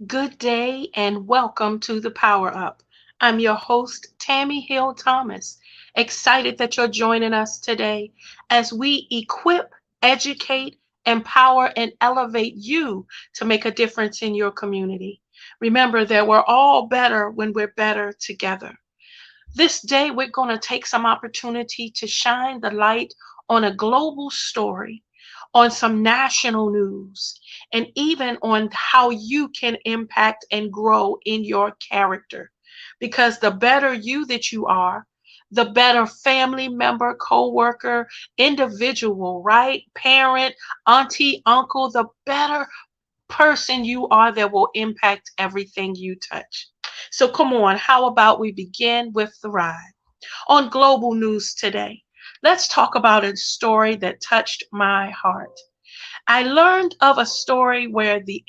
Good day and welcome to the Power Up. I'm your host, Tami Hill Thomas. Excited that you're joining us today as we equip, educate, empower, and elevate you to make a difference in your community. Remember that we're all better when we're better together. This day, we're going to take some opportunity to shine the light on a global story, on some national news, and even on how you can impact and grow in your character. Because the better you that you are, the better family member, co-worker, individual, right? Parent, auntie, uncle, the better person you are that will impact everything you touch. So come on, how about we begin with the ride? On global news today, let's talk about a story that touched my heart. I learned of a story where the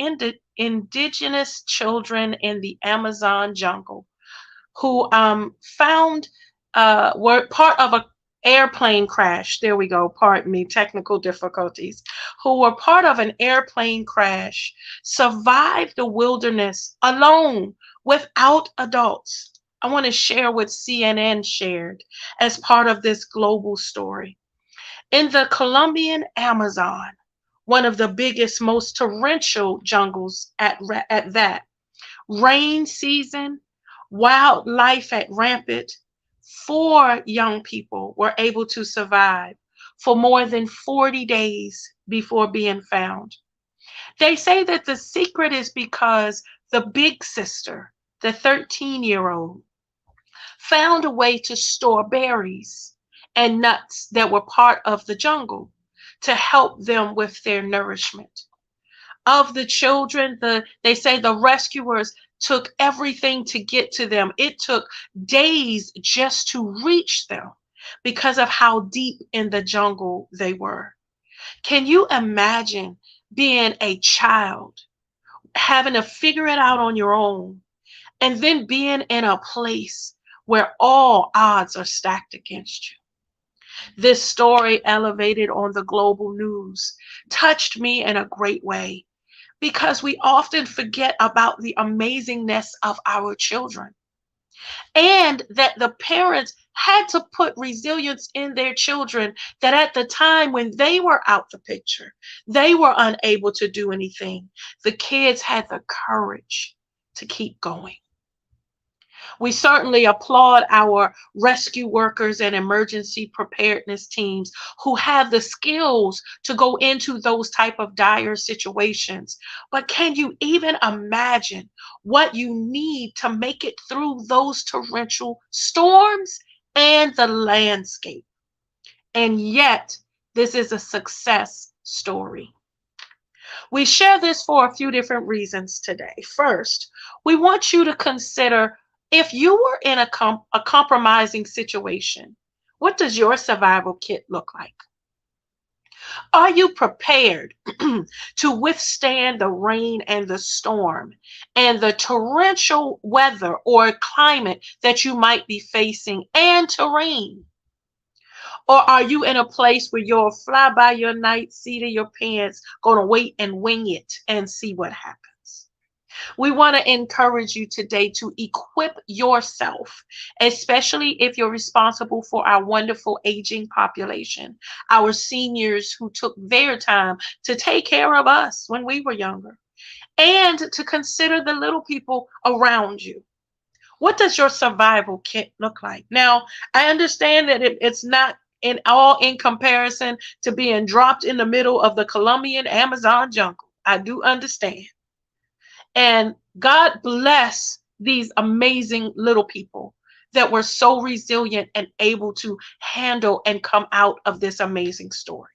indigenous children in the Amazon jungle who found were part of a airplane crash. There we go. Pardon me, technical difficulties. Who were part of an airplane crash, survived the wilderness alone without adults. I want to share what CNN shared as part of this global story. In the Colombian Amazon, one of the biggest, most torrential jungles at that, rain season, wildlife at rampant, four young people were able to survive for more than 40 days before being found. They say that the secret is because the big sister, the 13-year-old, found a way to store berries and nuts that were part of the jungle to help them with their nourishment. Of the children, they say the rescuers took everything to get to them. It took days just to reach them because of how deep in the jungle they were. Can you imagine being a child, having to figure it out on your own, and then being in a place where all odds are stacked against you? This story, elevated on the global news, touched me in a great way because we often forget about the amazingness of our children and that the parents had to put resilience in their children, that at the time when they were out the picture, they were unable to do anything. The kids had the courage to keep going. We certainly applaud our rescue workers and emergency preparedness teams who have the skills to go into those type of dire situations. But can you even imagine what you need to make it through those torrential storms and the landscape? And yet, this is a success story. We share this for a few different reasons today. First, we want you to consider, if you were in a compromising situation, what does your survival kit look like? Are you prepared to withstand the rain and the storm and the torrential weather or climate that you might be facing and terrain? Or are you in a place where you're fly by your night seat of your pants, going to wait and wing it and see what happens? We want to encourage you today to equip yourself, especially if you're responsible for our wonderful aging population, our seniors who took their time to take care of us when we were younger, and to consider the little people around you. What does your survival kit look like? Now, I understand that it's not in comparison to being dropped in the middle of the Colombian Amazon jungle. I do understand. And God bless these amazing little people that were so resilient and able to handle and come out of this amazing story.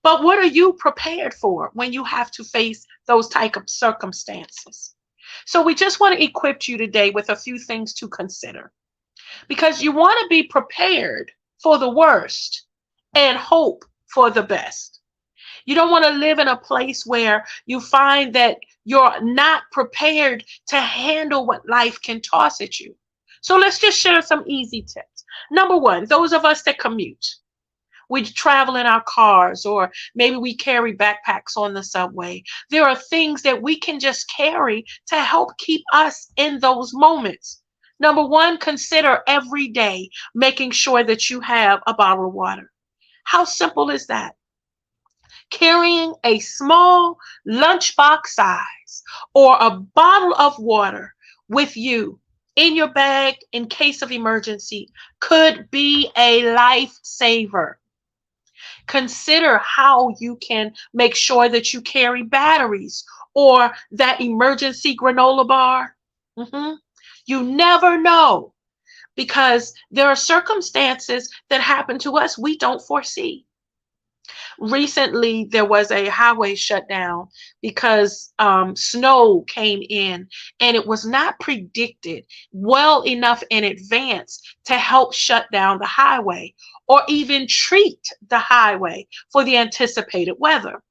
But what are you prepared for when you have to face those type of circumstances? So we just want to equip you today with a few things to consider, because you want to be prepared for the worst and hope for the best. You don't want to live in a place where you find that you're not prepared to handle what life can toss at you. So let's just share some easy tips. Number one, those of us that commute. We travel in our cars, or maybe we carry backpacks on the subway. There are things that we can just carry to help keep us in those moments. Number one, consider every day making sure that you have a bottle of water. How simple is that? Carrying a small lunchbox size or a bottle of water with you in your bag in case of emergency could be a lifesaver. Consider how you can make sure that you carry batteries or that emergency granola bar. Mhm. You never know, because there are circumstances that happen to us we don't foresee. Recently, there was a highway shutdown because snow came in, and it was not predicted well enough in advance to help shut down the highway or even treat the highway for the anticipated weather.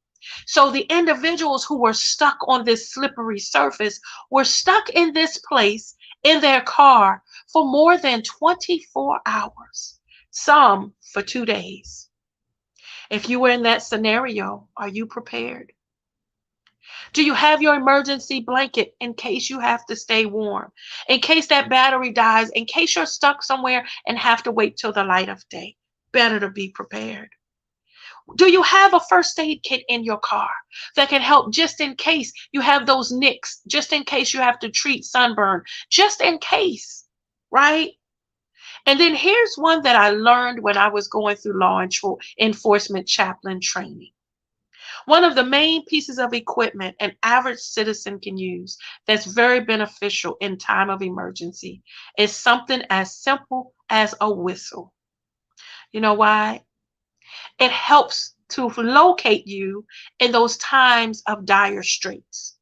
So the individuals who were stuck on this slippery surface were stuck in this place in their car for more than 24 hours, some for 2 days. If you were in that scenario, are you prepared? Do you have your emergency blanket in case you have to stay warm, in case that battery dies, in case you're stuck somewhere and have to wait till the light of day? Better to be prepared. Do you have a first aid kit in your car that can help just in case you have those nicks, just in case you have to treat sunburn, just in case, right? And then here's one that I learned when I was going through law enforcement chaplain training. One of the main pieces of equipment an average citizen can use that's very beneficial in time of emergency is something as simple as a whistle. You know why? It helps to locate you in those times of dire straits.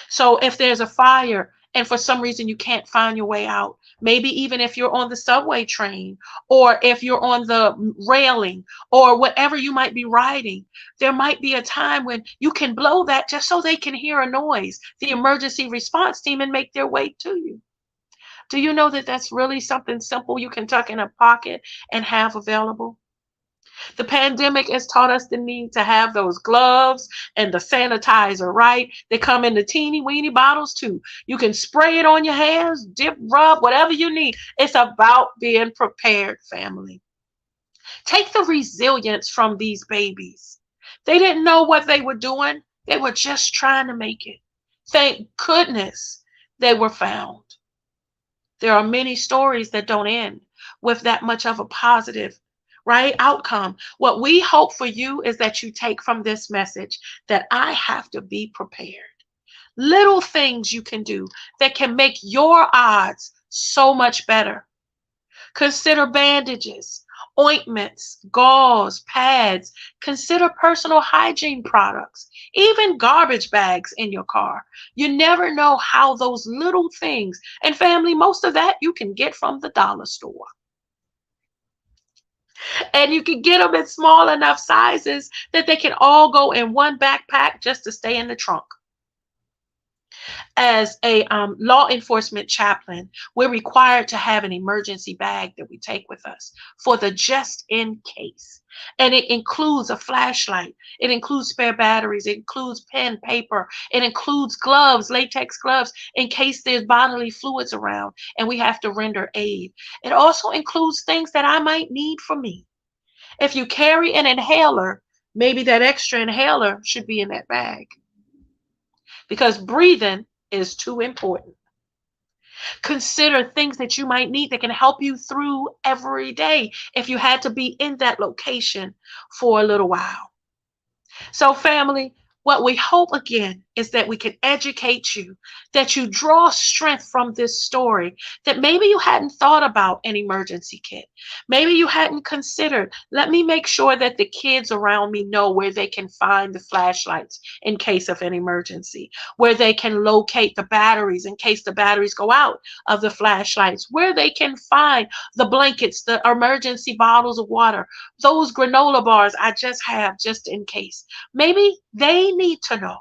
So if there's a fire and for some reason you can't find your way out, maybe even if you're on the subway train or if you're on the railing or whatever you might be riding, there might be a time when you can blow that just so they can hear a noise, the emergency response team, and make their way to you. Do you know that that's really something simple you can tuck in a pocket and have available? The pandemic has taught us the need to have those gloves and the sanitizer, right? They come in the teeny weeny bottles too. You can spray it on your hands, dip, rub, whatever you need. It's about being prepared, family. Take the resilience from these babies. They didn't know what they were doing, they were just trying to make it. Thank goodness they were found. There are many stories that don't end with that much of a positive, right, outcome. What we hope for you is that you take from this message that I have to be prepared. Little things you can do that can make your odds so much better. Consider bandages, ointments, gauze, pads. Consider personal hygiene products, even garbage bags in your car. You never know how those little things, and family, most of that you can get from the dollar store. And you can get them in small enough sizes that they can all go in one backpack just to stay in the trunk. As a law enforcement chaplain, we're required to have an emergency bag that we take with us for the just in case. And it includes a flashlight, it includes spare batteries, it includes pen, paper, it includes gloves, latex gloves, in case there's bodily fluids around and we have to render aid. It also includes things that I might need for me. If you carry an inhaler, maybe that extra inhaler should be in that bag, because breathing is too important. Consider things that you might need that can help you through every day if you had to be in that location for a little while. So, family, what we hope again is that we can educate you, that you draw strength from this story, that maybe you hadn't thought about an emergency kit. Maybe you hadn't considered, let me make sure that the kids around me know where they can find the flashlights in case of an emergency, where they can locate the batteries in case the batteries go out of the flashlights, where they can find the blankets, the emergency bottles of water, those granola bars I just have just in case. Maybe they need to know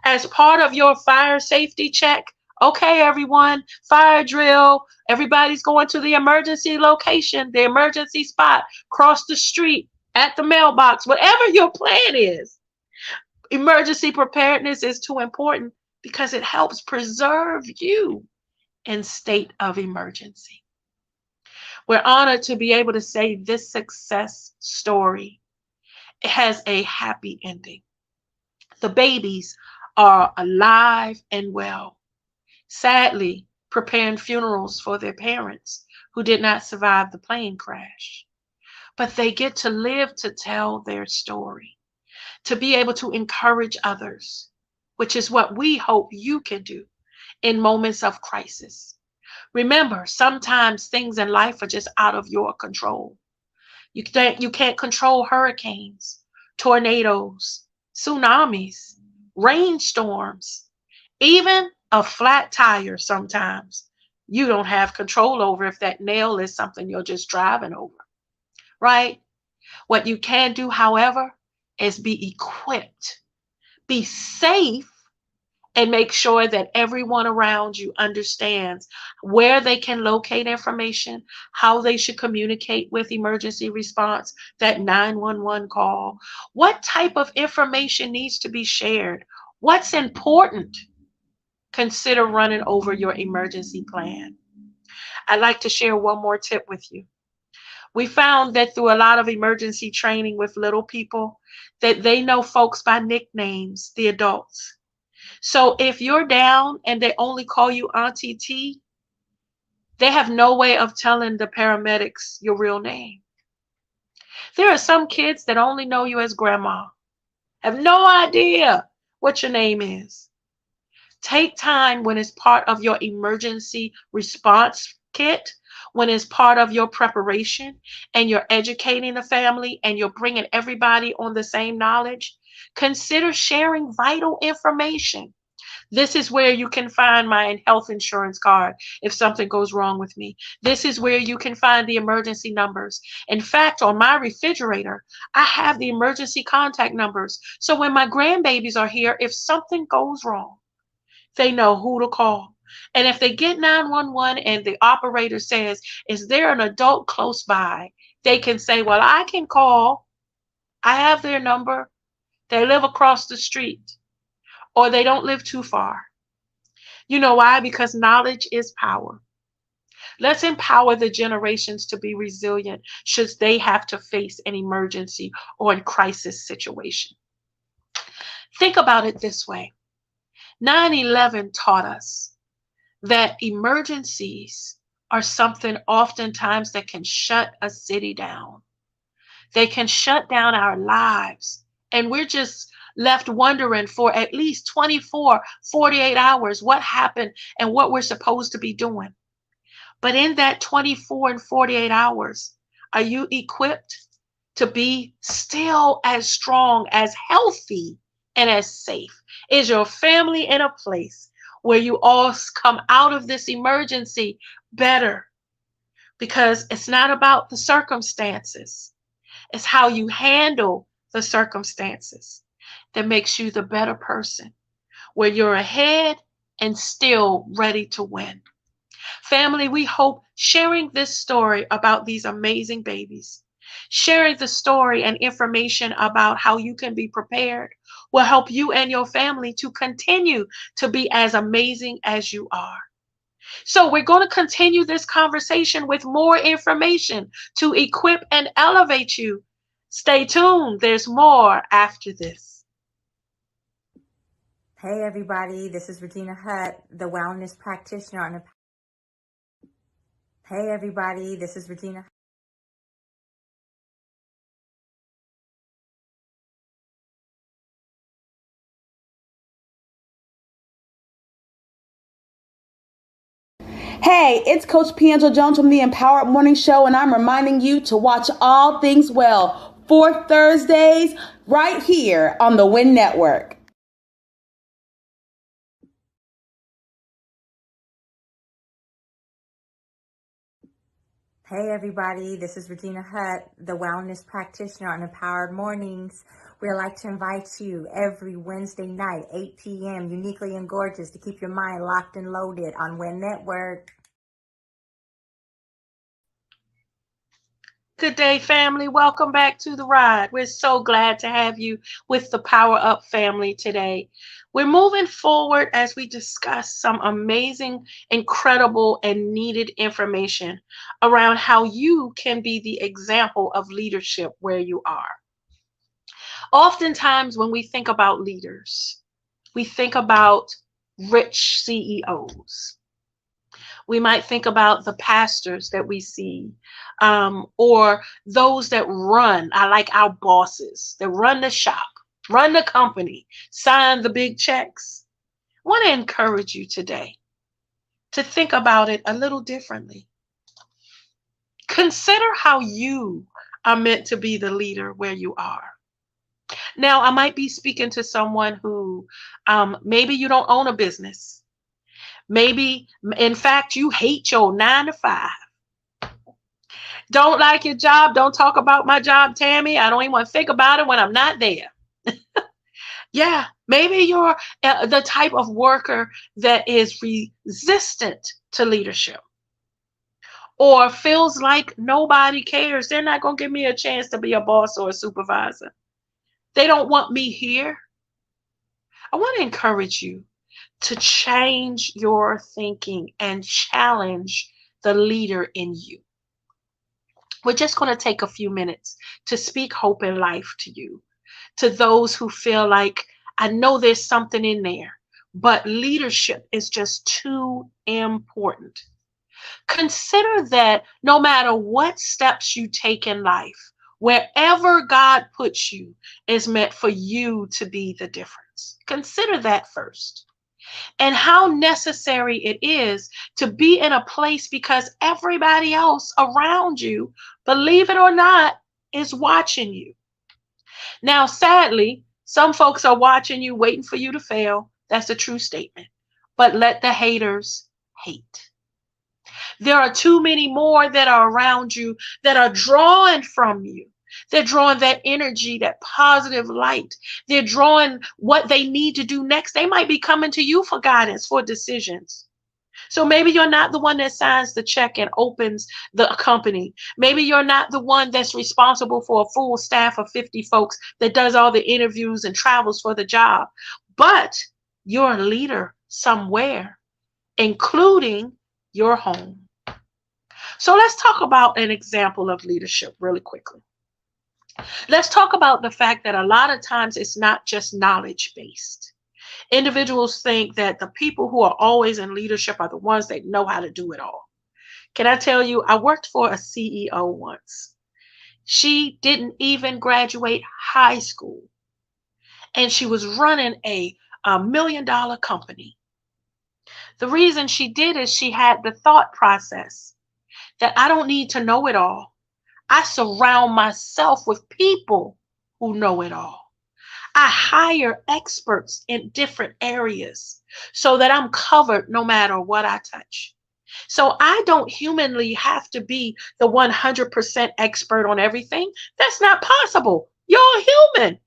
as part of your fire safety check. Okay, everyone, fire drill. Everybody's going to the emergency location, the emergency spot, cross the street. at the mailbox, whatever your plan is. Emergency preparedness is too important because it helps preserve you in state of emergency. We're honored to be able to say this success story has a happy ending. The babies are alive and well, sadly preparing funerals for their parents who did not survive the plane crash. But they get to live to tell their story, to be able to encourage others, which is what we hope you can do in moments of crisis. Remember, sometimes things in life are just out of your control. You can't control hurricanes, tornadoes, tsunamis, rainstorms, even a flat tire sometimes. You don't have control over if that nail is something you're just driving over, right? What you can do, however, is be equipped, be safe, and make sure that everyone around you understands where they can locate information, how they should communicate with emergency response, that 911 call, what type of information needs to be shared, what's important. Consider running over your emergency plan. I'd like to share one more tip with you. We found that through a lot of emergency training with little people, that they know folks by nicknames, the adults. So if you're down and they only call you Auntie T, they have no way of telling the paramedics your real name. There are some kids that only know you as grandma, have no idea what your name is. Take time when it's part of your emergency response kit, when it's part of your preparation and you're educating the family and you're bringing everybody on the same knowledge. Consider sharing vital information. This is where you can find my health insurance card if something goes wrong with me. This is where you can find the emergency numbers. In fact, on my refrigerator, I have the emergency contact numbers. So when my grandbabies are here, if something goes wrong, they know who to call. And if they get 911 and the operator says, is there an adult close by? They can say, well, I can call. I have their number. They live across the street or they don't live too far. You know why? Because knowledge is power. Let's empower the generations to be resilient should they have to face an emergency or a crisis situation. Think about it this way. 9/11 taught us that emergencies are something oftentimes that can shut a city down. They can shut down our lives. And we're just left wondering for at least 24, 48 hours what happened and what we're supposed to be doing. But in that 24 and 48 hours, are you equipped to be still as strong, as healthy, and as safe? Is your family in a place where you all come out of this emergency better? Because it's not about the circumstances. It's how you handle the circumstances that makes you the better person, where you're ahead and still ready to win. Family, we hope sharing this story about these amazing babies, sharing the story and information about how you can be prepared will help you and your family to continue to be as amazing as you are. So we're going to continue this conversation with more information to equip and elevate you. Stay tuned. There's more after this. Hey everybody, this is Regina Hutt, the wellness practitioner on the Hey everybody, this is Regina. Hey, it's Coach Piangel Jones from the Empowered Morning Show, and I'm reminding you to watch All Things Well 4 Thursdays right here on the WIN Network. Hey everybody, this is Regina Hutt, the wellness practitioner on Empowered Mornings. We'd like to invite you every Wednesday night, 8 p.m., uniquely and gorgeous, to keep your mind locked and loaded on WIN Network. Good day, family. Welcome back to the ride. We're so glad to have you with the Power Up family today. We're moving forward as we discuss some amazing, incredible, and needed information around how you can be the example of leadership where you are. Oftentimes, when we think about leaders, we think about rich CEOs. We might think about the pastors that we see, or those that run, I like our bosses that run the shop, run the company, sign the big checks. I want to encourage you today to think about it a little differently. Consider how you are meant to be the leader where you are. Now, I might be speaking to someone who maybe you don't own a business. Maybe, in fact, you hate your 9 to 5. Don't like your job. Don't talk about my job, Tammy. I don't even want to think about it when I'm not there. Yeah, maybe you're the type of worker that is resistant to leadership or feels like nobody cares. They're not going to give me a chance to be a boss or a supervisor. They don't want me here. I want to encourage you to change your thinking and challenge the leader in you. We're just going to take a few minutes to speak hope and life to you, to those who feel like, I know there's something in there, but leadership is just too important. Consider that no matter what steps you take in life, wherever God puts you is meant for you to be the difference. Consider that first. And how necessary it is to be in a place because everybody else around you, believe it or not, is watching you. Now, sadly, some folks are watching you, waiting for you to fail. That's a true statement. But let the haters hate. There are too many more that are around you that are drawing from you. They're drawing that energy, that positive light. They're drawing what they need to do next. They might be coming to you for guidance, for decisions. So maybe you're not the one that signs the check and opens the company. Maybe you're not the one that's responsible for a full staff of 50 folks that does all the interviews and travels for the job. But you're a leader somewhere, including your home. So let's talk about an example of leadership really quickly. Let's talk about the fact that a lot of times it's not just knowledge based. Individuals think that the people who are always in leadership are the ones that know how to do it all. Can I tell you, I worked for a CEO once. She didn't even graduate high school, and she was running a $1 million company. The reason she did is she had the thought process that I don't need to know it all. I surround myself with people who know it all. I hire experts in different areas so that I'm covered no matter what I touch. So I don't humanly have to be the 100% expert on everything. That's not possible. You're human.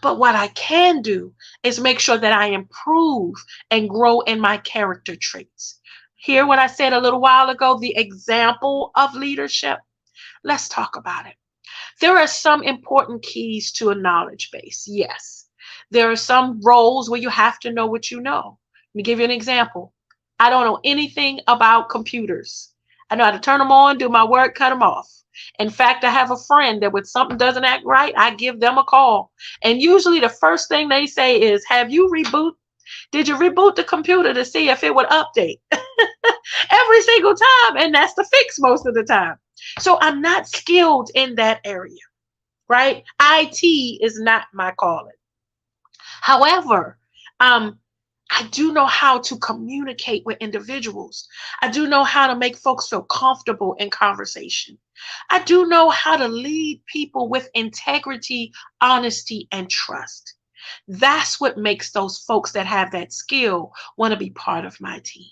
But what I can do is make sure that I improve and grow in my character traits. Hear what I said a little while ago, the example of leadership? Let's talk about it. There are some important keys to a knowledge base. Yes. There are some roles where you have to know what you know. Let me give you an example. I don't know anything about computers. I know how to turn them on, do my work, cut them off. In fact, I have a friend that when something doesn't act right, I give them a call. And usually the first thing they say is, did you reboot the computer to see if it would update? Every single time. And that's the fix most of the time. So I'm not skilled in that area, right? IT is not my calling. However, I do know how to communicate with individuals. I do know how to make folks feel comfortable in conversation. I do know how to lead people with integrity, honesty, and trust. That's what makes those folks that have that skill want to be part of my team.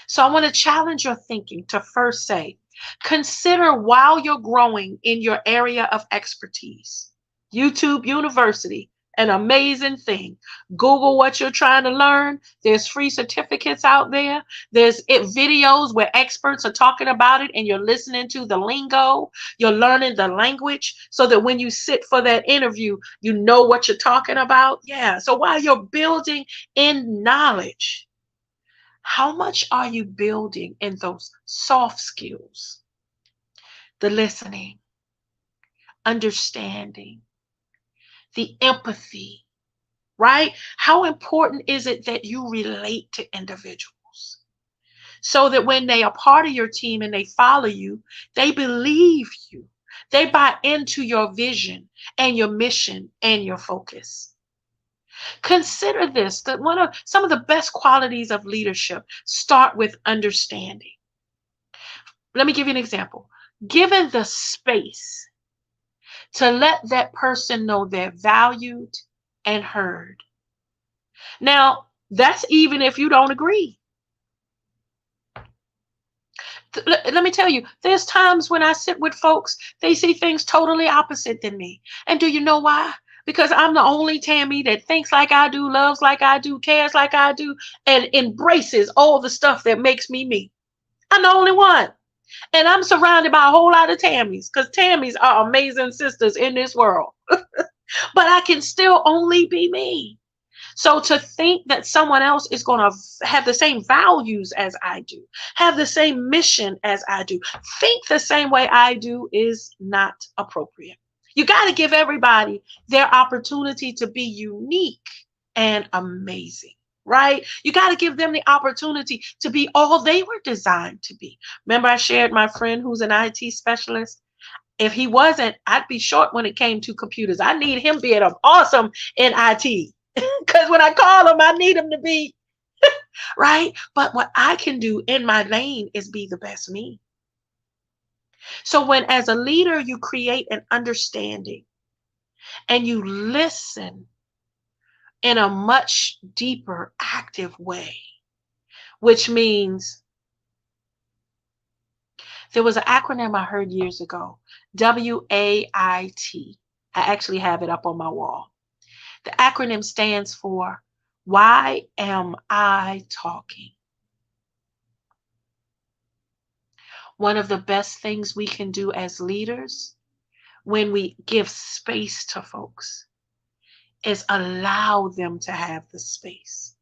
So I want to challenge your thinking to first say, consider while you're growing in your area of expertise, YouTube University, an amazing thing. Google what you're trying to learn. There's free certificates out there. There's videos where experts are talking about it and you're listening to the lingo. You're learning the language so that when you sit for that interview, you know what you're talking about. Yeah. So while you're building in knowledge, how much are you building in those soft skills? The listening, understanding, the empathy, right? How important is it that you relate to individuals so that when they are part of your team and they follow you, they believe you, they buy into your vision and your mission and your focus? Consider this, that one of some of the best qualities of leadership start with understanding. Let me give you an example. Given the space to let that person know they're valued and heard. Now, that's even if you don't agree. Let me tell you, there's times when I sit with folks, they see things totally opposite than me. And do you know why? Because I'm the only Tami that thinks like I do, loves like I do, cares like I do, and embraces all the stuff that makes me me. I'm the only one. And I'm surrounded by a whole lot of Tammys, because Tammys are amazing sisters in this world. But I can still only be me. So to think that someone else is going to have the same values as I do, have the same mission as I do, think the same way I do is not appropriate. You got to give everybody their opportunity to be unique and amazing, right? You got to give them the opportunity to be all they were designed to be. Remember, I shared my friend who's an IT specialist. If he wasn't, I'd be short when it came to computers. I need him being awesome in IT. Because when I call him, I need him to be right. But what I can do in my lane is be the best me. So when as a leader, you create an understanding and you listen in a much deeper, active way, which means there was an acronym I heard years ago, WAIT. I actually have it up on my wall. The acronym stands for, why am I talking? One of the best things we can do as leaders when we give space to folks is allow them to have the space.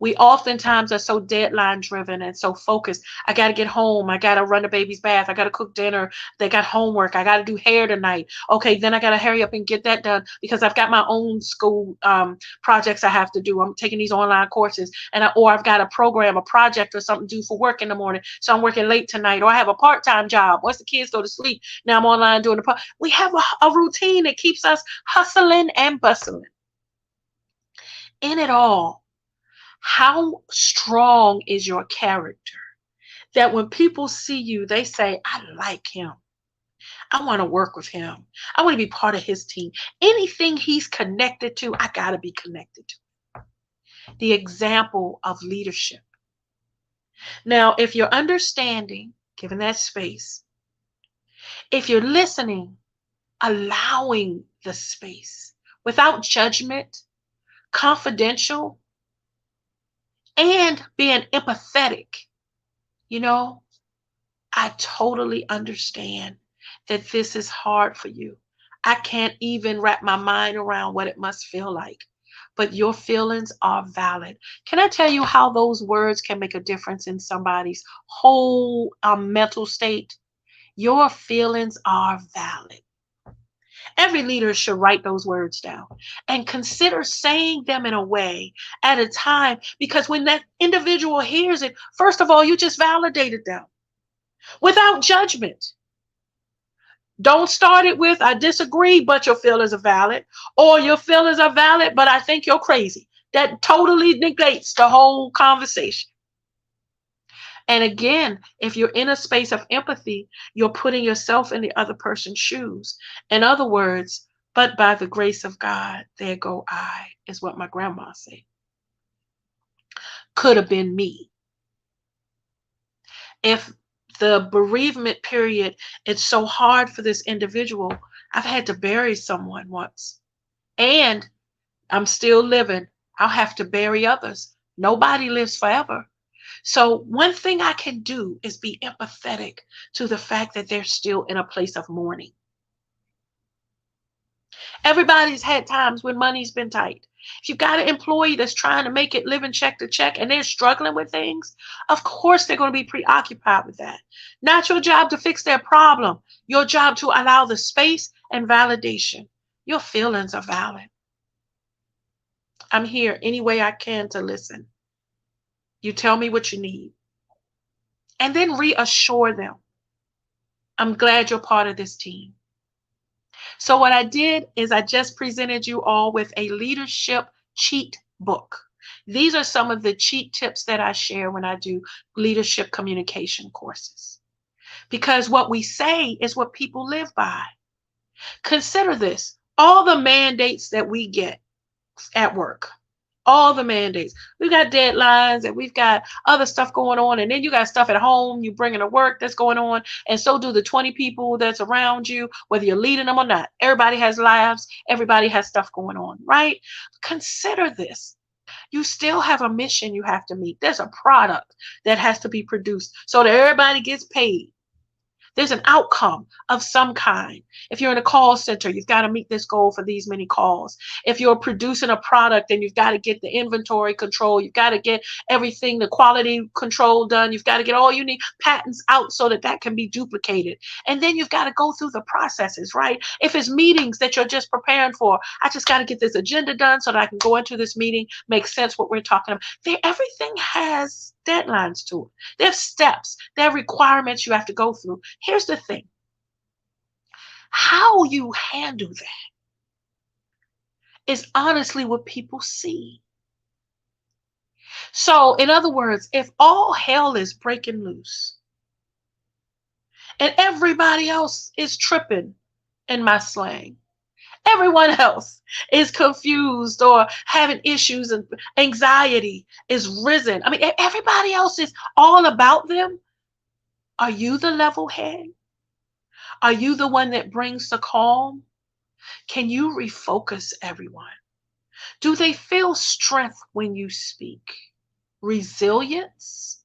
We oftentimes are so deadline driven and so focused. I got to get home. I got to run the baby's bath. I got to cook dinner. They got homework. I got to do hair tonight. Okay, then I got to hurry up and get that done because I've got my own school projects I have to do. I'm taking these online courses, or I've got a program, a project or something due for work in the morning. So I'm working late tonight, or I have a part-time job. Once the kids go to sleep, now I'm online doing we have a routine that keeps us hustling and bustling. In it all, how strong is your character that when people see you, they say, I like him. I want to work with him. I want to be part of his team. Anything he's connected to, I got to be connected to. The example of leadership. Now, if you're understanding, given that space, if you're listening, allowing the space without judgment, confidential, and being empathetic, I totally understand that this is hard for you. I can't even wrap my mind around what it must feel like. But your feelings are valid. Can I tell you how those words can make a difference in somebody's whole mental state? Your feelings are valid. Every leader should write those words down and consider saying them in a way at a time, because when that individual hears it, first of all, you just validated them without judgment. Don't start it with, I disagree, but your feelings are valid, or your feelings are valid, but I think you're crazy. That totally negates the whole conversation. And again, if you're in a space of empathy, you're putting yourself in the other person's shoes. In other words, but by the grace of God, there go I, is what my grandma said. Could have been me. If the bereavement period, it's so hard for this individual. I've had to bury someone once. and I'm still living. I'll have to bury others. Nobody lives forever. So one thing I can do is be empathetic to the fact that they're still in a place of mourning. Everybody's had times when money's been tight. If you've got an employee that's trying to make it living check to check and they're struggling with things, of course they're going to be preoccupied with that. Not your job to fix their problem, your job to allow the space and validation. Your feelings are valid. I'm here any way I can to listen. You tell me what you need. And then reassure them. I'm glad you're part of this team. So what I did is I just presented you all with a leadership cheat book. These are some of the cheat tips that I share when I do leadership communication courses. Because what we say is what people live by. Consider this. All the mandates that we get at work, all the mandates. We've got deadlines and we've got other stuff going on. And then you got stuff at home you bringing to work that's going on. And so do the 20 people that's around you, whether you're leading them or not. Everybody has lives. Everybody has stuff going on, right? Consider this. You still have a mission you have to meet. There's a product that has to be produced so that everybody gets paid. There's an outcome of some kind. If you're in a call center, you've got to meet this goal for these many calls. If you're producing a product, then you've got to get the inventory control. You've got to get everything, the quality control done. You've got to get all you need patents out so that that can be duplicated. And then you've got to go through the processes, right? If it's meetings that you're just preparing for, I just got to get this agenda done so that I can go into this meeting, make sense what we're talking about. Everything has deadlines to it. There's steps, there are requirements you have to go through. Here's the thing. How you handle that is honestly what people see. So, in other words, if all hell is breaking loose and everybody else is tripping, in my slang, everyone else is confused or having issues and anxiety is risen. I mean, everybody else is all about them. Are you the level head? Are you the one that brings the calm? Can you refocus everyone? Do they feel strength when you speak? Resilience?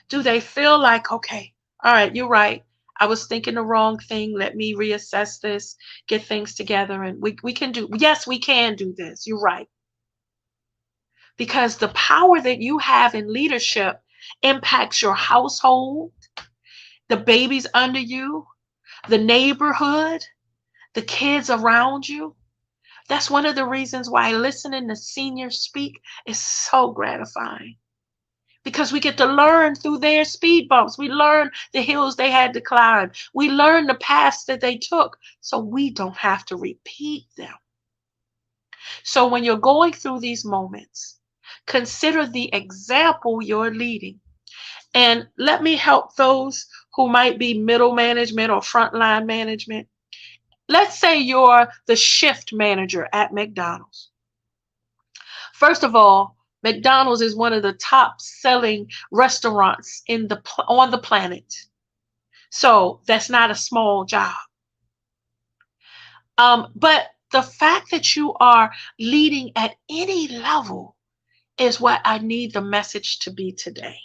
Do they feel like, okay, all right, you're right. I was thinking the wrong thing. Let me reassess this, get things together, and we can do, yes, we can do this. You're right. Because the power that you have in leadership impacts your household, the babies under you, the neighborhood, the kids around you. That's one of the reasons why listening to seniors speak is so gratifying. Because we get to learn through their speed bumps. We learn the hills they had to climb. We learn the paths that they took so we don't have to repeat them. So when you're going through these moments, consider the example you're leading. And let me help those who might be middle management or frontline management. Let's say you're the shift manager at McDonald's. First of all, McDonald's is one of the top selling restaurants on the planet. So that's not a small job. But the fact that you are leading at any level is what I need the message to be today.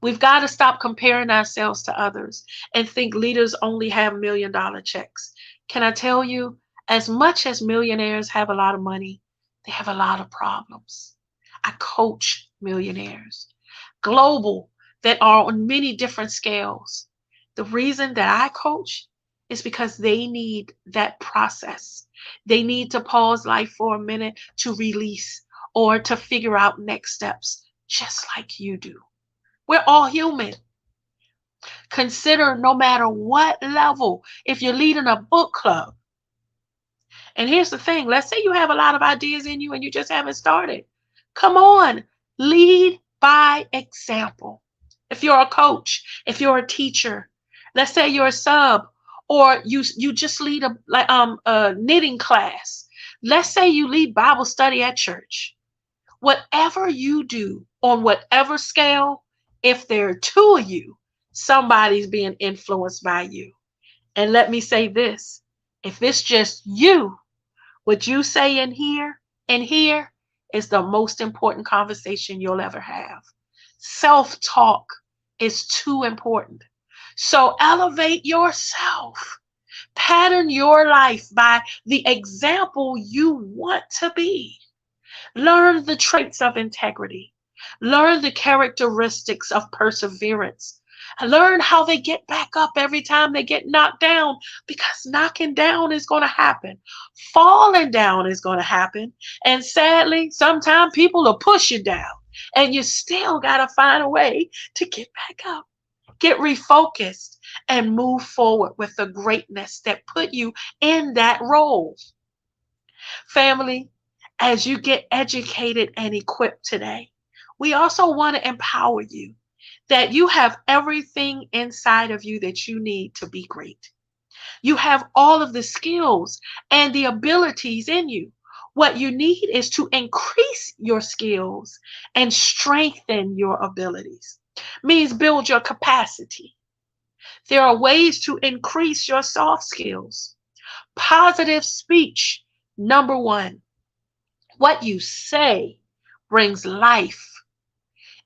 We've got to stop comparing ourselves to others and think leaders only have $1 million checks. Can I tell you, as much as millionaires have a lot of money, they have a lot of problems. I coach millionaires, global, that are on many different scales. The reason that I coach is because they need that process. They need to pause life for a minute to release or to figure out next steps, just like you do. We're all human. Consider no matter what level, if you're leading a book club. And here's the thing, let's say you have a lot of ideas in you and you just haven't started. Come on, lead by example. If you're a coach, if you're a teacher, let's say you're a sub, or you just lead a knitting class. Let's say you lead Bible study at church. Whatever you do on whatever scale, if there are two of you, somebody's being influenced by you. And let me say this, if it's just you, What you say in here is the most important conversation you'll ever have. Self-talk is too important. So elevate yourself. Pattern your life by the example you want to be. Learn the traits of integrity. Learn the characteristics of perseverance. Learn how they get back up every time they get knocked down, because knocking down is going to happen. Falling down is going to happen. And sadly, sometimes people will push you down, and you still got to find a way to get back up. Get refocused and move forward with the greatness that put you in that role. Family, as you get educated and equipped today, we also want to empower you that you have everything inside of you that you need to be great. You have all of the skills and the abilities in you. What you need is to increase your skills and strengthen your abilities. Means build your capacity. There are ways to increase your soft skills. Positive speech, number one. What you say brings life.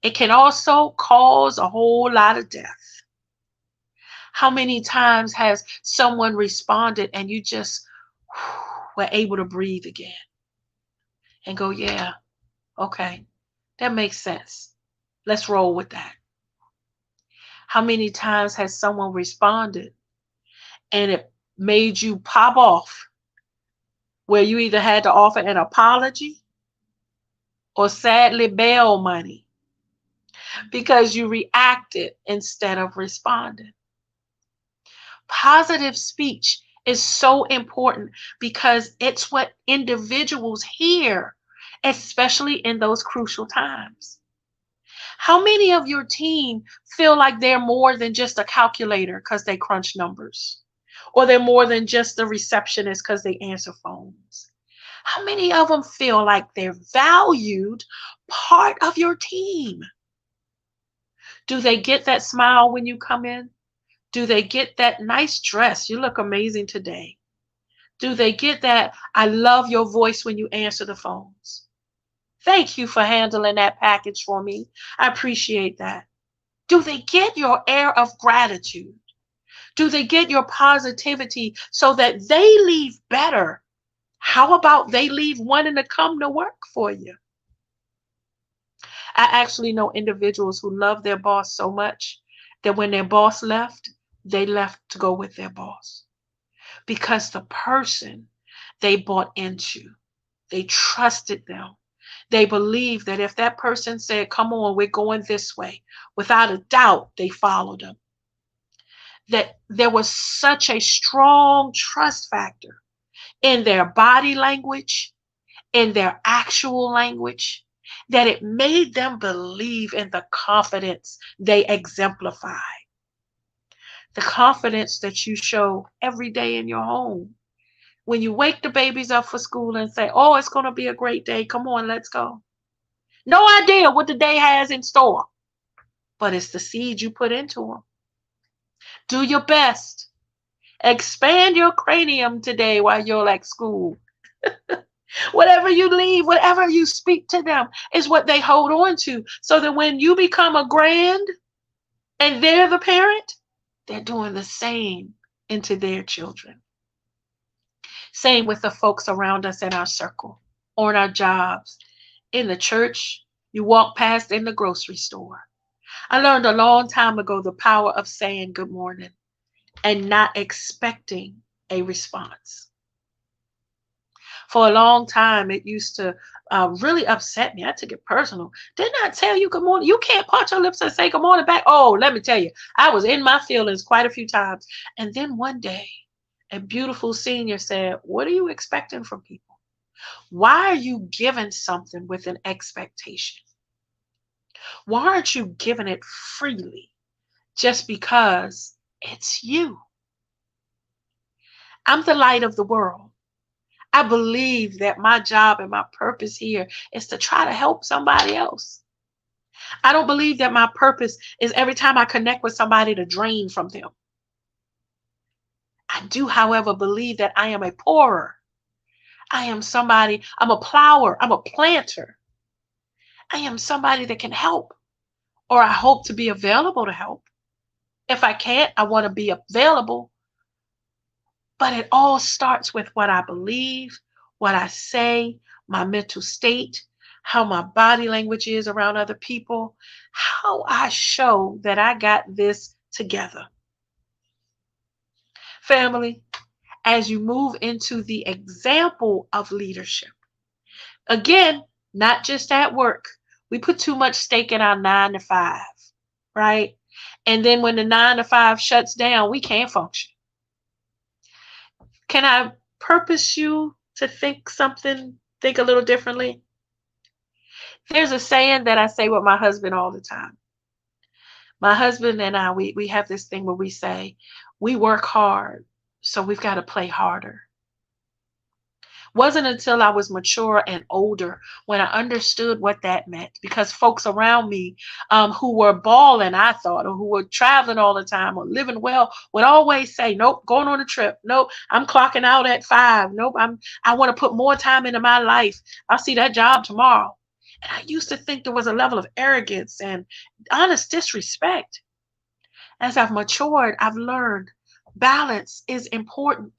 It can also cause a whole lot of death. How many times has someone responded and you just were able to breathe again and go, yeah, okay, that makes sense. Let's roll with that. How many times has someone responded and it made you pop off, where you either had to offer an apology or sadly bail money because you reacted instead of responding? Positive speech is so important because it's what individuals hear, especially in those crucial times. How many of your team feel like they're more than just a calculator because they crunch numbers? Or they're more than just a receptionist because they answer phones? How many of them feel like they're valued part of your team? Do they get that smile when you come in? Do they get that nice dress? You look amazing today. Do they get that I love your voice when you answer the phones? Thank you for handling that package for me. I appreciate that. Do they get your air of gratitude? Do they get your positivity so that they leave better? How about they leave wanting to come to work for you? I actually know individuals who love their boss so much that when their boss left, they left to go with their boss because the person they bought into, they trusted them. They believed that if that person said, come on, we're going this way, without a doubt, they followed them. That there was such a strong trust factor in their body language, in their actual language, that it made them believe in the confidence they exemplify. The confidence that you show every day in your home. When you wake the babies up for school and say, oh, it's going to be a great day. Come on, let's go. No idea what the day has in store, but it's the seed you put into them. Do your best. Expand your cranium today while you're at school. Whatever you leave, whatever you speak to them is what they hold on to. So that when you become a grand and they're the parent, they're doing the same into their children. Same with the folks around us in our circle, on our jobs, in the church, you walk past, in the grocery store. I learned a long time ago the power of saying good morning and not expecting a response. For a long time, it used to really upset me. I took it personal. Didn't I tell you good morning? You can't punch your lips and say good morning back. Oh, let me tell you, I was in my feelings quite a few times. And then one day, a beautiful senior said, what are you expecting from people? Why are you giving something with an expectation? Why aren't you giving it freely just because it's you? I'm the light of the world. I believe that my job and my purpose here is to try to help somebody else. I don't believe that my purpose is every time I connect with somebody to drain from them. I do, however, believe that I am a pourer. I am somebody, I'm a plower, I'm a planter. I am somebody that can help, or I hope to be available to help. If I can't, I want to be available. But it all starts with what I believe, what I say, my mental state, how my body language is around other people, how I show that I got this together. Family, as you move into the example of leadership, again, not just at work. We put too much stake in our 9 to 5, right? And then when the 9 to 5 shuts down, we can't function. Can I purpose you to think a little differently? There's a saying that I say with my husband all the time. My husband and I, we have this thing where we say, we work hard, so we've got to play harder. Wasn't until I was mature and older when I understood what that meant, because folks around me who were balling, I thought, or who were traveling all the time or living well would always say, nope, going on a trip. Nope, I'm clocking out at 5. Nope, I want to put more time into my life. I'll see that job tomorrow. And I used to think there was a level of arrogance and honest disrespect. As I've matured, I've learned balance is important.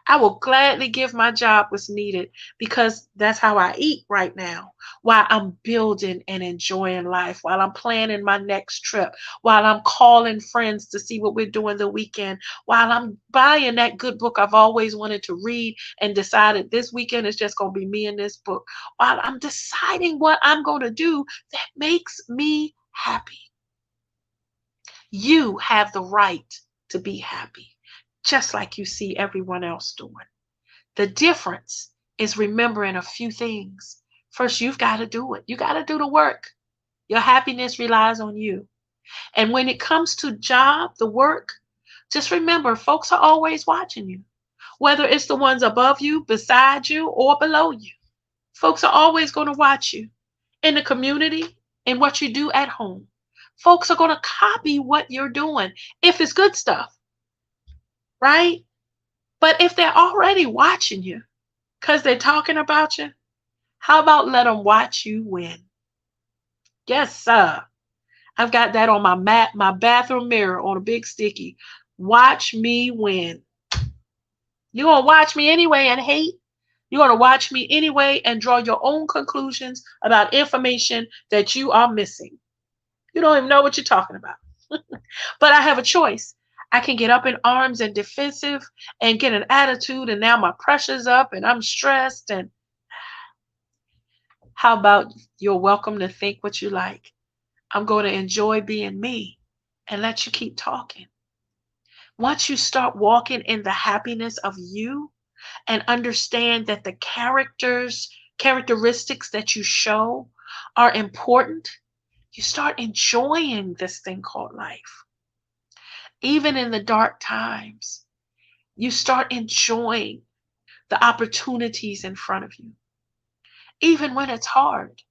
I will gladly give my job what's needed because that's how I eat right now, while I'm building and enjoying life, while I'm planning my next trip, while I'm calling friends to see what we're doing the weekend, while I'm buying that good book I've always wanted to read and decided this weekend is just going to be me and this book, while I'm deciding what I'm going to do that makes me happy. You have the right to be happy, just like you see everyone else doing. The difference is remembering a few things. First, you've got to do it. You got to do the work. Your happiness relies on you. And when it comes to the work, just remember, folks are always watching you, whether it's the ones above you, beside you, or below you. Folks are always going to watch you in the community and what you do at home. Folks are going to copy what you're doing if it's good stuff, right? But if they're already watching you because they're talking about you, how about let them watch you win? Yes, sir. I've got that on my bathroom mirror on a big sticky. Watch me win. You're going to watch me anyway and hate. You're going to watch me anyway and draw your own conclusions about information that you are missing. You don't even know what you're talking about. But I have a choice. I can get up in arms and defensive and get an attitude, and now my pressure's up and I'm stressed. And how about you're welcome to think what you like? I'm going to enjoy being me and let you keep talking. Once you start walking in the happiness of you and understand that the characteristics that you show are important, you start enjoying this thing called life. Even in the dark times, you start enjoying the opportunities in front of you, even when it's hard.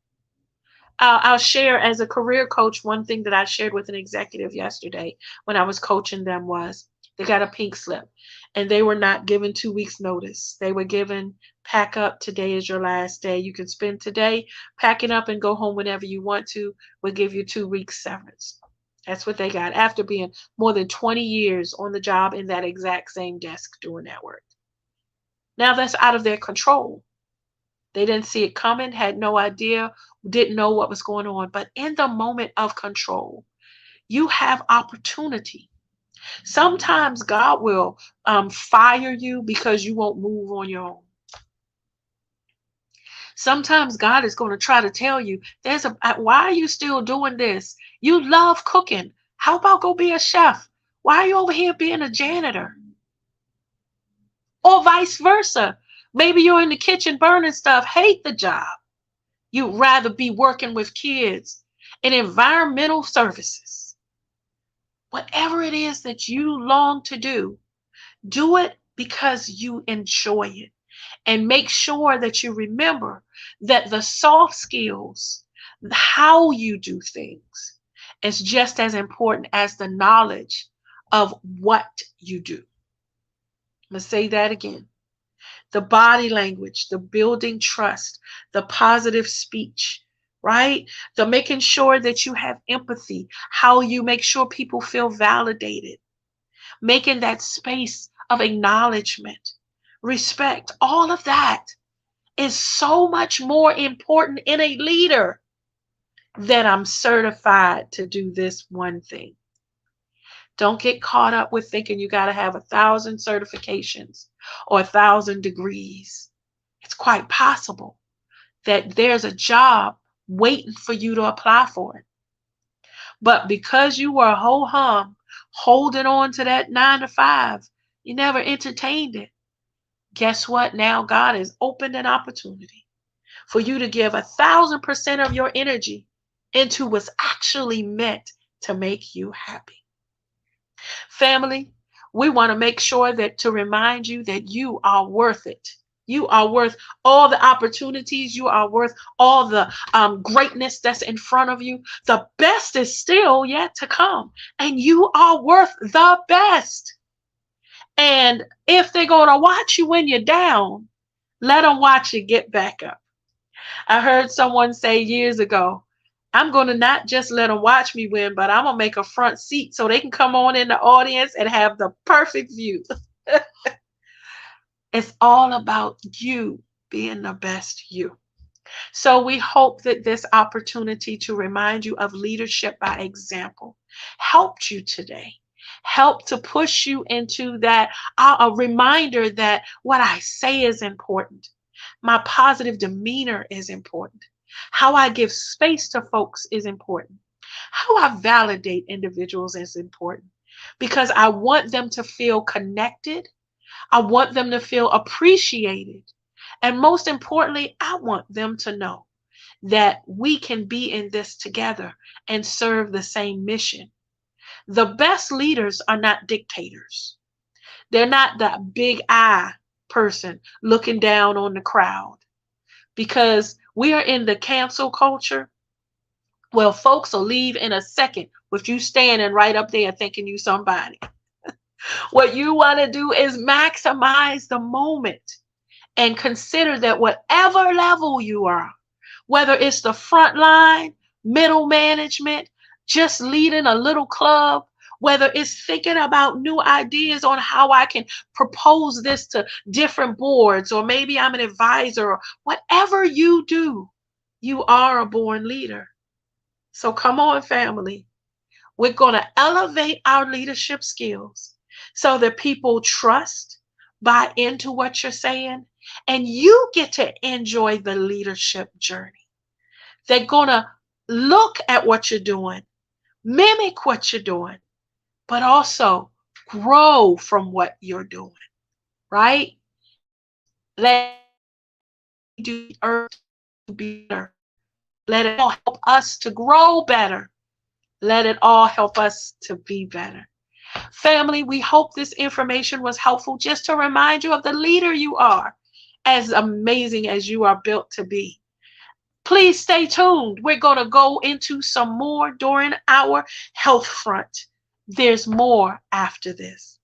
I'll share as a career coach, one thing that I shared with an executive yesterday when I was coaching them was they got a pink slip and they were not given 2 weeks notice. They were given, pack up, today is your last day. You can spend today packing up and go home whenever you want to. We'll give you 2 weeks severance. That's what they got after being more than 20 years on the job in that exact same desk doing that work. Now that's out of their control. They didn't see it coming, had no idea, didn't know what was going on. But in the moment of control, you have opportunity. Sometimes God will fire you because you won't move on your own. Sometimes God is going to try to tell you, why are you still doing this? You love cooking. How about go be a chef? Why are you over here being a janitor? Or vice versa. Maybe you're in the kitchen burning stuff, hate the job. You'd rather be working with kids in environmental services. Whatever it is that you long to do it because you enjoy it. And make sure that you remember that the soft skills, how you do things, is just as important as the knowledge of what you do. I'm going to say that again. the body language, the building trust, the positive speech, right? The making sure that you have empathy, how you make sure people feel validated, making that space of acknowledgement, respect, all of that is so much more important in a leader than I'm certified to do this one thing. Don't get caught up with thinking you got to have 1,000 certifications or 1,000 degrees. It's quite possible that there's a job waiting for you to apply for it. But because you were ho hum holding on to that 9 to 5, you never entertained it. Guess what? Now God has opened an opportunity for you to give 1,000% of your energy into what's actually meant to make you happy. Family, we want to make sure that to remind you that you are worth it. You are worth all the opportunities. You are worth all the greatness that's in front of you. The best is still yet to come, and you are worth the best. And if they're going to watch you when you're down, let them watch you get back up. I heard someone say years ago, I'm going to not just let them watch me win, but I'm going to make a front seat so they can come on in the audience and have the perfect view. It's all about you being the best you. So we hope that this opportunity to remind you of leadership by example helped you today. Help to push you into that, a reminder that what I say is important. My positive demeanor is important. How I give space to folks is important. How I validate individuals is important because I want them to feel connected. I want them to feel appreciated. And most importantly, I want them to know that we can be in this together and serve the same mission. The best leaders are not dictators. They're not that big I person looking down on the crowd because we are in the cancel culture. Well, folks will leave in a second with you standing right up there thinking you somebody. What you want to do is maximize the moment and consider that whatever level you are, whether it's the front line, middle management, just leading a little club, whether it's thinking about new ideas on how I can propose this to different boards, or maybe I'm an advisor, or whatever you do, you are a born leader. So come on, family. We're going to elevate our leadership skills so that people trust, buy into what you're saying, and you get to enjoy the leadership journey. They're going to look at what you're doing, mimic what you're doing, but also grow from what you're doing, right? Let do earth be better. Let it all help us to grow better. Let it all help us to be better. Family, we hope this information was helpful just to remind you of the leader you are, as amazing as you are built to be. Please stay tuned. We're going to go into some more during our health front. There's more after this.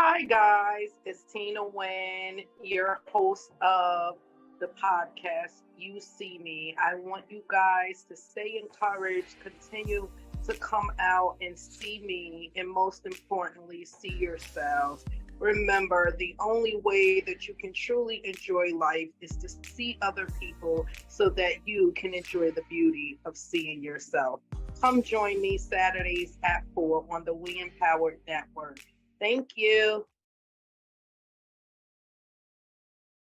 Hi, guys. It's Tina Wynn, your host of the podcast, You See Me. I want you guys to stay encouraged, continue to come out and see me, and most importantly, see yourselves. Remember, the only way that you can truly enjoy life is to see other people so that you can enjoy the beauty of seeing yourself. Come join me Saturdays at 4 on the We Empowered Network. Thank you.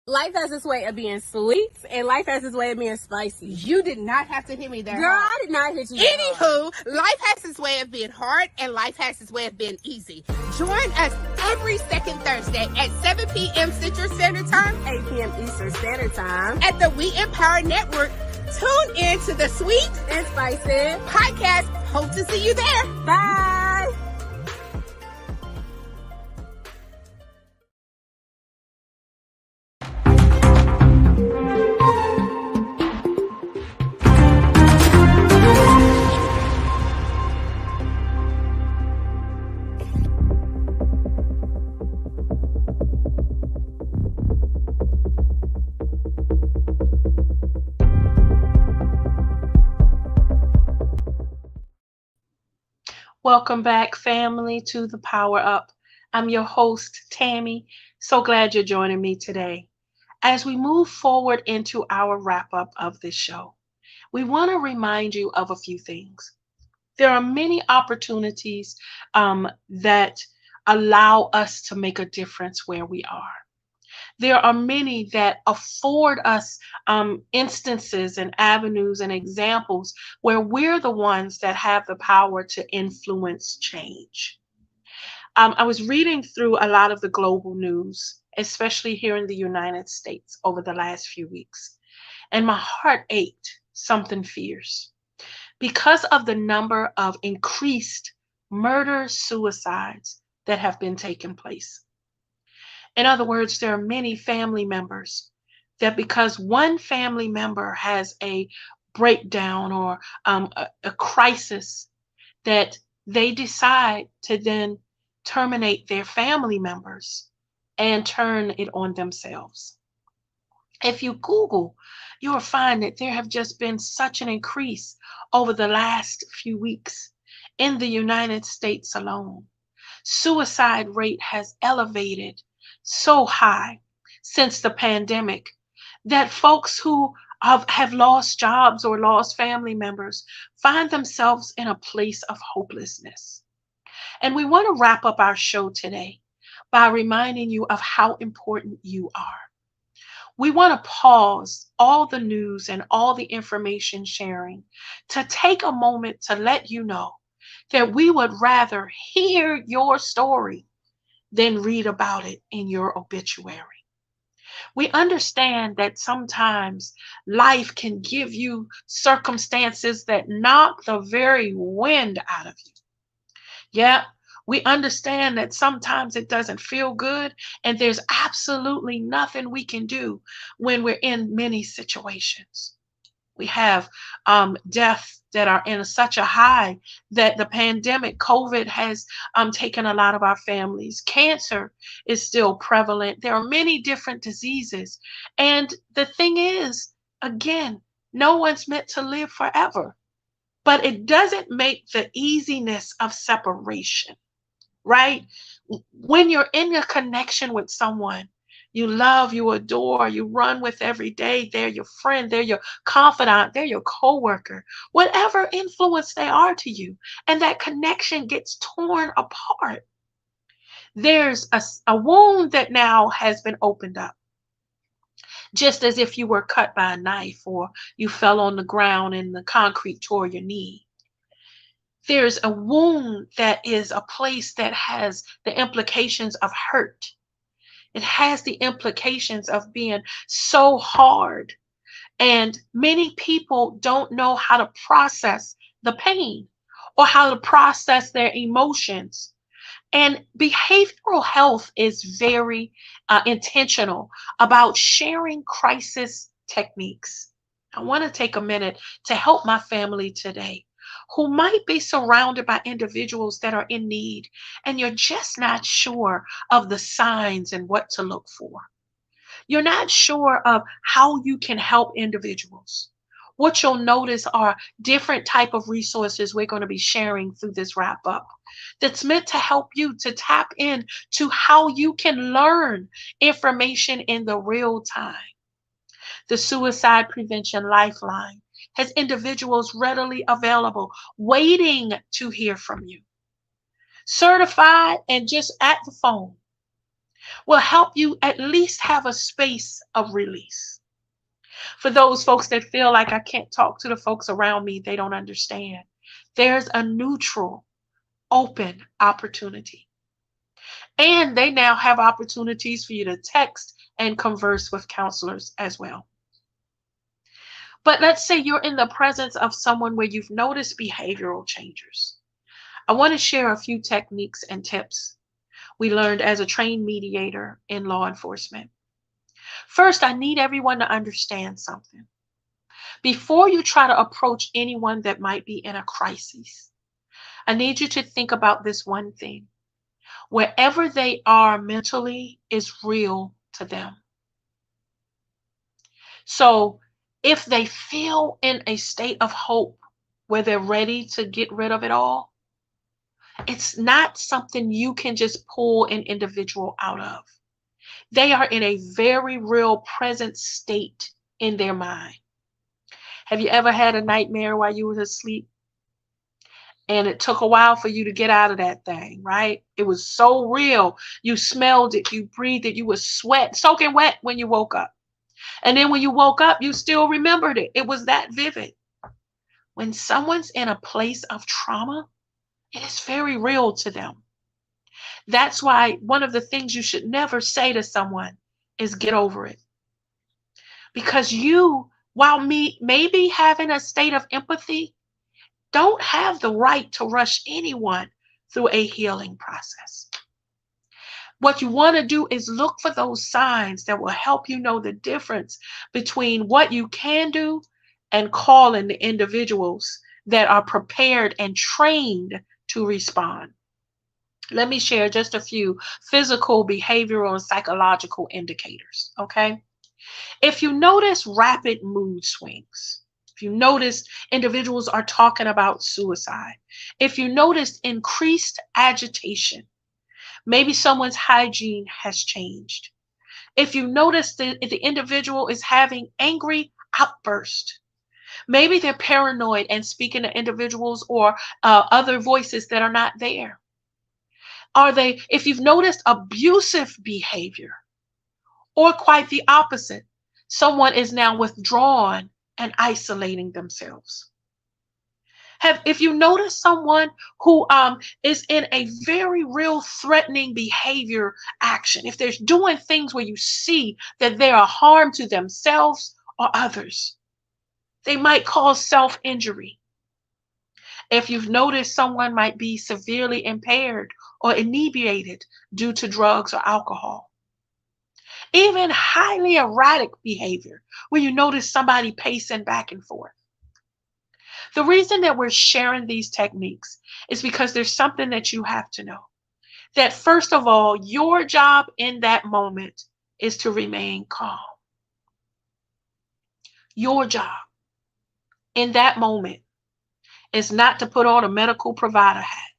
Life has its way of being sweet, and life has its way of being spicy. You did not have to hit me there. Girl, I did not hit you that hard. Anywho, life has its way of being hard, and life has its way of being easy. Join us every second Thursday at 7 p.m. Central Standard Time, 8 p.m. Eastern Standard Time. at the We Empower Network. Tune in to the Sweet And spicy. Podcast. Hope to see you there. Bye. Welcome back, family, to the Power Up. I'm your host, Tammy. So glad you're joining me today. As we move forward into our wrap up of this show, we want to remind you of a few things. There are many opportunities that allow us to make a difference where we are. There are many that afford us instances and avenues and examples where we're the ones that have the power to influence change. I was reading through a lot of the global news, especially here in the United States over the last few weeks, and my heart ached something fierce because of the number of increased murder suicides that have been taking place. In other words, there are many family members that because one family member has a breakdown or a crisis, that they decide to then terminate their family members and turn it on themselves. If you Google, you will find that there have just been such an increase over the last few weeks in the United States alone. Suicide rate has elevated so high since the pandemic that folks who have lost jobs or lost family members find themselves in a place of hopelessness. And we want to wrap up our show today by reminding you of how important you are. We want to pause all the news and all the information sharing to take a moment to let you know that we would rather hear your story than read about it in your obituary. We understand that sometimes life can give you circumstances that knock the very wind out of you. Yeah, we understand that sometimes it doesn't feel good, and there's absolutely nothing we can do when we're in many situations. We have deaths that are in such a high that the pandemic, COVID, has taken a lot of our families. Cancer is still prevalent. There are many different diseases. And the thing is, again, no one's meant to live forever. But it doesn't make the easiness of separation, right? When you're in a connection with someone you love, you adore, you run with every day, they're your friend, they're your confidant, they're your coworker, whatever influence they are to you, and that connection gets torn apart. There's a wound that now has been opened up, just as if you were cut by a knife or you fell on the ground and the concrete tore your knee. There's a wound that is a place that has the implications of hurt. It has the implications of being so hard. And many people don't know how to process the pain or how to process their emotions. And behavioral health is very intentional about sharing crisis techniques. I want to take a minute to help my family today who might be surrounded by individuals that are in need, and you're just not sure of the signs and what to look for. You're not sure of how you can help individuals. What you'll notice are different type of resources we're going to be sharing through this wrap up that's meant to help you to tap in to how you can learn information in the real time. The Suicide Prevention Lifeline has individuals readily available waiting to hear from you. Certified and just at the phone. will help you at least have a space of release. For those folks that feel like I can't talk to the folks around me, they don't understand. There's a neutral, open opportunity. And they now have opportunities for you to text and converse with counselors as well. But let's say you're in the presence of someone where you've noticed behavioral changes. I want to share a few techniques and tips we learned as a trained mediator in law enforcement. First, I need everyone to understand something. Before you try to approach anyone that might be in a crisis, I need you to think about this one thing. Wherever they are mentally is real to them. So if they feel in a state of hope where they're ready to get rid of it all, it's not something you can just pull an individual out of. They are in a very real present state in their mind. Have you ever had a nightmare while you were asleep? And it took a while for you to get out of that thing, right? It was so real. You smelled it, you breathed it, you were soaking wet when you woke up. And then when you woke up, you still remembered it. It was that vivid. When someone's in a place of trauma, it is very real to them. That's why one of the things you should never say to someone is get over it. Because you, while maybe having a state of empathy, don't have the right to rush anyone through a healing process. What you want to do is look for those signs that will help you know the difference between what you can do and calling the individuals that are prepared and trained to respond. Let me share just a few physical, behavioral, and psychological indicators, okay? If you notice rapid mood swings, if you notice individuals are talking about suicide, if you notice increased agitation, maybe someone's hygiene has changed. If you notice that the individual is having angry outbursts, maybe they're paranoid and speaking to individuals or other voices that are not there. If you've noticed abusive behavior, or quite the opposite, someone is now withdrawn and isolating themselves. If you notice someone who is in a very real threatening behavior action, if they're doing things where you see that they are harm to themselves or others, they might cause self-injury. If you've noticed someone might be severely impaired or inebriated due to drugs or alcohol. Even highly erratic behavior, where you notice somebody pacing back and forth. The reason that we're sharing these techniques is because there's something that you have to know. That first of all, your job in that moment is to remain calm. Your job in that moment is not to put on a medical provider hat.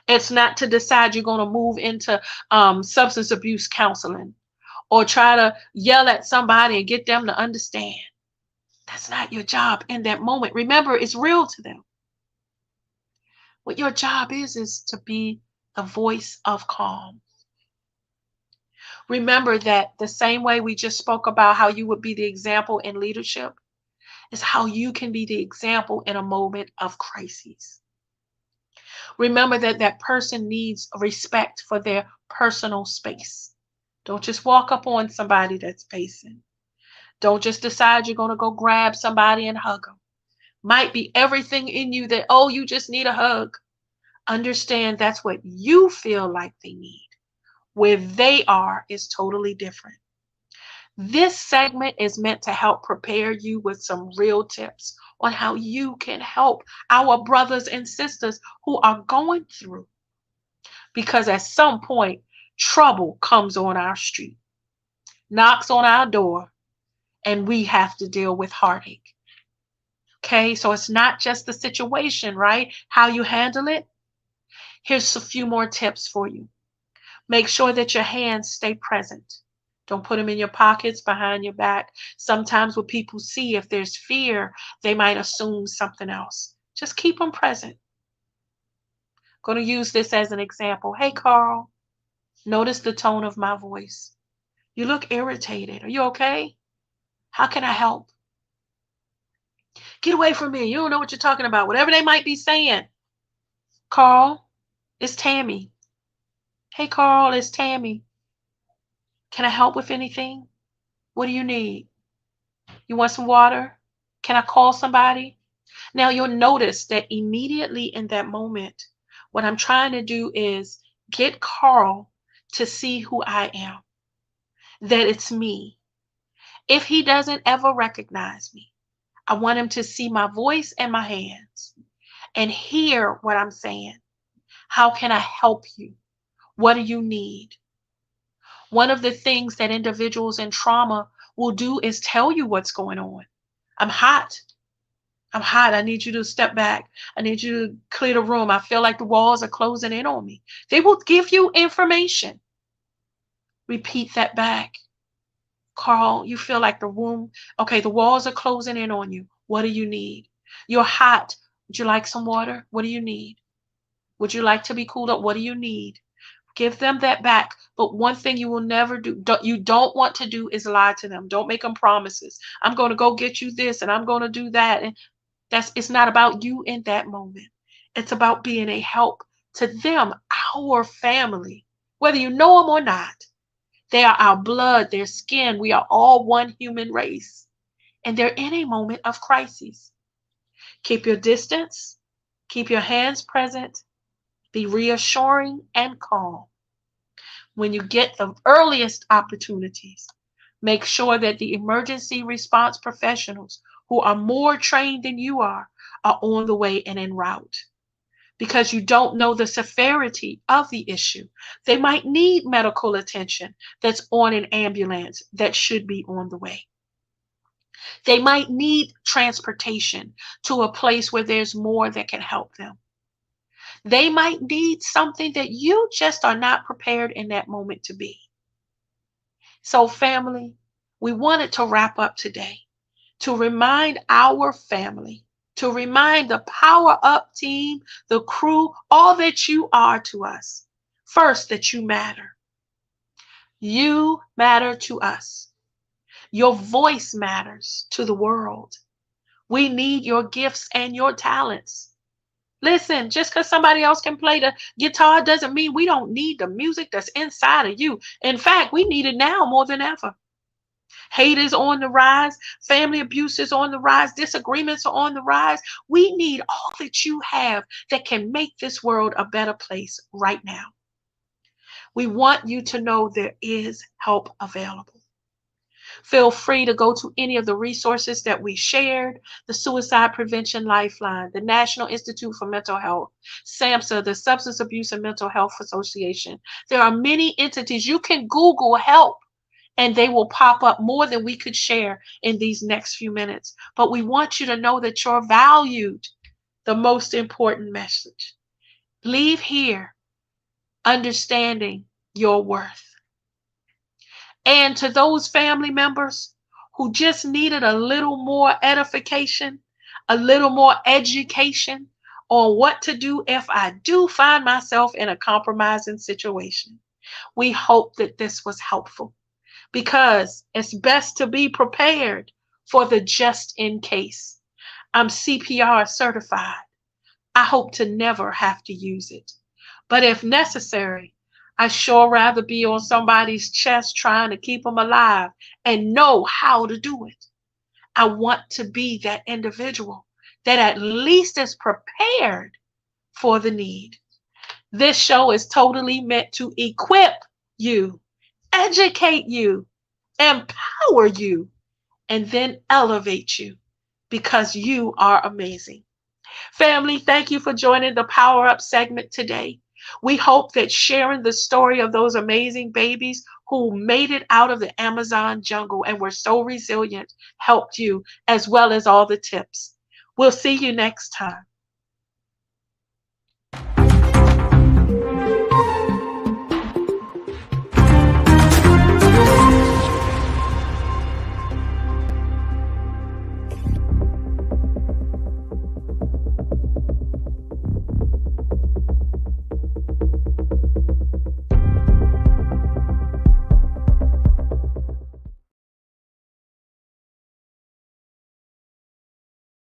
It's not to decide you're going to move into substance abuse counseling or try to yell at somebody and get them to understand. That's not your job in that moment. Remember, it's real to them. What your job is to be the voice of calm. Remember that the same way we just spoke about how you would be the example in leadership is how you can be the example in a moment of crisis. Remember that that person needs respect for their personal space. Don't just walk up on somebody that's pacing. Don't just decide you're going to go grab somebody and hug them. Might be everything in you that, oh, you just need a hug. Understand that's what you feel like they need. Where they are is totally different. This segment is meant to help prepare you with some real tips on how you can help our brothers and sisters who are going through. Because at some point, trouble comes on our street, knocks on our door, and we have to deal with heartache. Okay, so it's not just the situation, right? How you handle it. Here's a few more tips for you. Make sure that your hands stay present. Don't put them in your pockets, behind your back. Sometimes what people see, if there's fear, they might assume something else. Just keep them present. I'm going to use this as an example. Hey, Carl. Notice the tone of my voice. You look irritated. Are you okay? How can I help? Get away from me. You don't know what you're talking about. Whatever they might be saying. Carl, it's Tami. Hey, Carl, it's Tami. Can I help with anything? What do you need? You want some water? Can I call somebody? Now you'll notice that immediately in that moment, what I'm trying to do is get Carl to see who I am, that it's me. If he doesn't ever recognize me, I want him to see my voice and my hands and hear what I'm saying. How can I help you? What do you need? One of the things that individuals in trauma will do is tell you what's going on. I'm hot. I'm hot. I need you to step back. I need you to clear the room. I feel like the walls are closing in on me. They will give you information. Repeat that back. Carl, you feel like the room, okay, the walls are closing in on you. What do you need? You're hot. Would you like some water? What do you need? Would you like to be cooled up? What do you need? Give them that back. But one thing you will never do, you don't want to do is lie to them. Don't make them promises. I'm going to go get you this and I'm going to do that. And it's not about you in that moment. It's about being a help to them, our family, whether you know them or not. They are our blood, their skin. We are all one human race. And they're in a moment of crisis. Keep your distance. Keep your hands present. Be reassuring and calm. When you get the earliest opportunities, make sure that the emergency response professionals who are more trained than you are on the way and en route. Because you don't know the severity of the issue. They might need medical attention that's on an ambulance that should be on the way. They might need transportation to a place where there's more that can help them. They might need something that you just are not prepared in that moment to be. So family, we wanted to wrap up today to remind our family, to remind the Power Up team, the crew, all that you are to us. First, that you matter. You matter to us. Your voice matters to the world. We need your gifts and your talents. Listen, just because somebody else can play the guitar doesn't mean we don't need the music that's inside of you. In fact, we need it now more than ever. Hate is on the rise. Family abuse is on the rise. Disagreements are on the rise. We need all that you have that can make this world a better place right now. We want you to know there is help available. Feel free to go to any of the resources that we shared, the Suicide Prevention Lifeline, the National Institute for Mental Health, SAMHSA, the Substance Abuse and Mental Health Association. There are many entities. You can Google help and they will pop up more than we could share in these next few minutes. But we want you to know that you're valued, the most important message. Leave here understanding your worth. And to those family members who just needed a little more edification, a little more education on what to do if I do find myself in a compromising situation, we hope that this was helpful, because it's best to be prepared for the just in case. I'm CPR certified. I hope to never have to use it. But if necessary, I sure rather be on somebody's chest trying to keep them alive and know how to do it. I want to be that individual that at least is prepared for the need. This show is totally meant to equip you, educate you, empower you, and then elevate you, because you are amazing. Family, thank you for joining the Power Up segment today. We hope that sharing the story of those amazing babies who made it out of the Amazon jungle and were so resilient helped you, as well as all the tips. We'll see you next time.